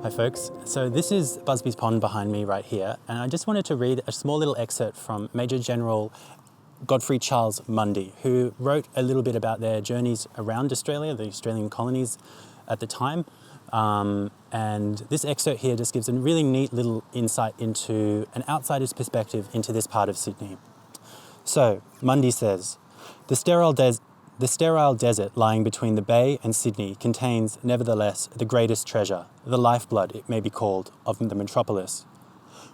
Hi folks, so this is Busby's Pond behind me right here, and I just wanted to read a small little excerpt from Major General Godfrey Charles Mundy, who wrote a little bit about their journeys around Australia, the Australian colonies at the time. And this excerpt here just gives a really neat little insight into an outsider's perspective into this part of Sydney. So, Mundy says, the sterile desert lying between the bay and Sydney contains, nevertheless, the greatest treasure, the lifeblood, it may be called, of the metropolis.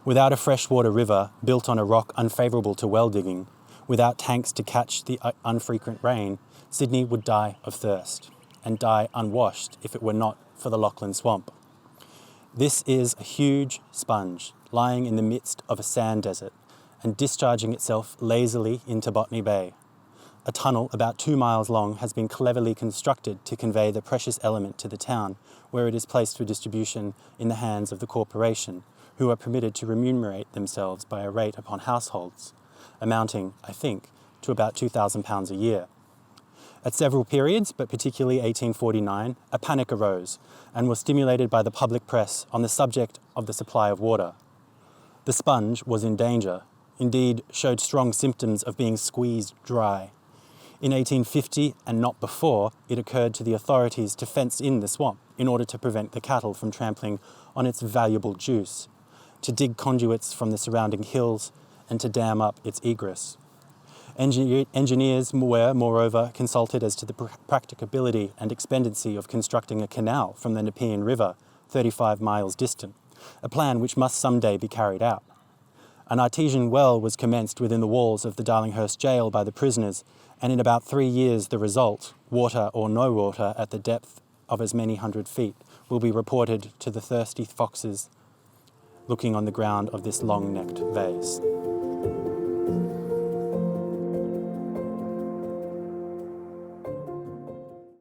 Without a freshwater river built on a rock unfavourable to well digging, without tanks to catch the unfrequent rain, Sydney would die of thirst, and die unwashed if it were not for the Lachlan Swamp. This is a huge sponge lying in the midst of a sand desert and discharging itself lazily into Botany Bay. A tunnel about 2 miles long has been cleverly constructed to convey the precious element to the town, where it is placed for distribution in the hands of the corporation, who are permitted to remunerate themselves by a rate upon households, amounting, I think, to about £2,000 a year. At several periods, but particularly 1849, a panic arose and was stimulated by the public press on the subject of the supply of water. The sponge was in danger, indeed showed strong symptoms of being squeezed dry. In 1850, and not before, it occurred to the authorities to fence in the swamp in order to prevent the cattle from trampling on its valuable juice, to dig conduits from the surrounding hills, and to dam up its egress. Engineers were, moreover, consulted as to the practicability and expediency of constructing a canal from the Nepean River, 35 miles distant, a plan which must someday be carried out. An artesian well was commenced within the walls of the Darlinghurst jail by the prisoners, and in about 3 years the result, water or no water at the depth of as many 100 feet, will be reported to the thirsty foxes looking on the ground of this long-necked vase.